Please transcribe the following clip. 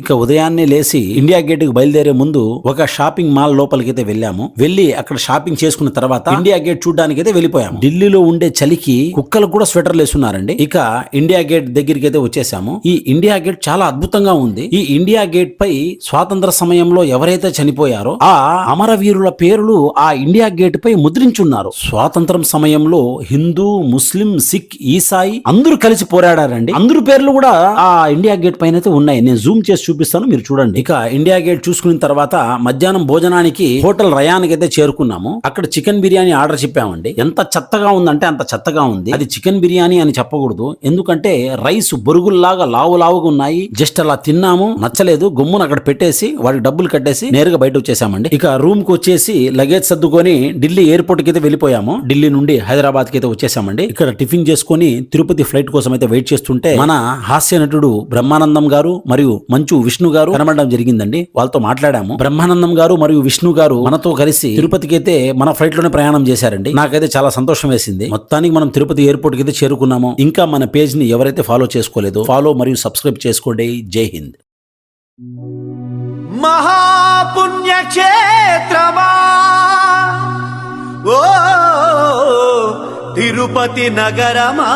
ఇక ఉదయాన్నే లేసి ఇండియా గేట్ కి బయలుదేరే ముందు ఒక షాపింగ్ మాల్ లోపలికైతే వెళ్ళాము. వెళ్ళి అక్కడ షాపింగ్ చేసుకున్న తర్వాత ఇండియా గేట్ చూడడానికి అయితే వెళ్ళిపోయాము. ఢిల్లీలో ఉండే చలికి కుక్కలు కూడా స్వెటర్లు వేస్తున్నారండి. ఇక ఇండియా గేట్ దగ్గరికి అయితే వచ్చేసాము. ఈ ఇండియా గేట్ చాలా అద్భుతంగా ఉంది. ఈ ఇండియా గేట్ పై స్వాతంత్ర సమయంలో ఎవరైతే చనిపోయారో ఆ అమరవీరుల పేర్లు ఆ ఇండియా గేట్ పై ముద్రించున్నారు. స్వాతంత్రం సమయంలో హిందూ, ముస్లిం, సిక్, ఈసాయి అందరూ కలిసి పోరాడారండి. అందరి పేర్లు కూడా ఆ ఇండియా గేట్ పైన అయితే ఉన్నాయి. నేను జూమ్ చేసి చూపిస్తాను, మీరు చూడండి. ఇక ఇండియా గేట్ చూసుకున్న తర్వాత మధ్యాహ్నం భోజనానికి హోటల్ రయాన్కి అయితే చేరుకున్నాము. అక్కడ చికెన్ బిర్యానీ ఆర్డర్ చెప్పామండి. ఎంత చెత్తగా ఉందంటే అంత చెత్తగా ఉంది. అది చికెన్ బిర్యానీ అని చెప్పకూడదు, ఎందుకంటే రైస్ బొరుగుల్లాగా లావుగా ఉన్నాయి. జస్ట్ అలా తిన్నాము, నచ్చలేదు, గమ్మున అక్కడ పెట్టేసి వాడికి డబ్బులు కట్టేసి నేరుగా బయట వచ్చేసామండి. ఇక రూమ్ కు వచ్చేసి లగేజ్ సర్దుకొని ఢిల్లీ ఎయిర్పోర్ట్ కి అయితే వెళ్ళిపోయాము. ఢిల్లీ నుండి హైదరాబాద్ కి అయితే వచ్చేసామండి. ఇక్కడ టిఫిన్ చేసుకుని తిరుపతి ఫ్లైట్ కోసం అయితే వెయిట్ చేస్తుంటే మన హాస్య నటుడు బ్రహ్మానందం గారు మరియు మంచు విష్ణు గారు కనబడడం జరిగిందండి. వాళ్ళతో మాట్లాడాము. బ్రహ్మానందం గారు మరియు విష్ణు గారు మనతో కలిసి తిరుపతికి అయితే మన ఫ్లైట్ లోనే ప్రయాణం చేశారండి. నాకైతే చాలా సంతోషం వేసింది. మొత్తానికి మనం తిరుపతి ఎయిర్పోర్ట్ కి అయితే చేరుకున్నాము. ఇంకా మన పేజ్ ని ఎవరైతే ఫాలో చేసుకోలేదో ఫాలో మరియు సబ్స్క్రైబ్ చేసుకోండి. జై హింద్. మహాపుణ్యక్షేత్రమా ఓ తిరుపతి నగరమా.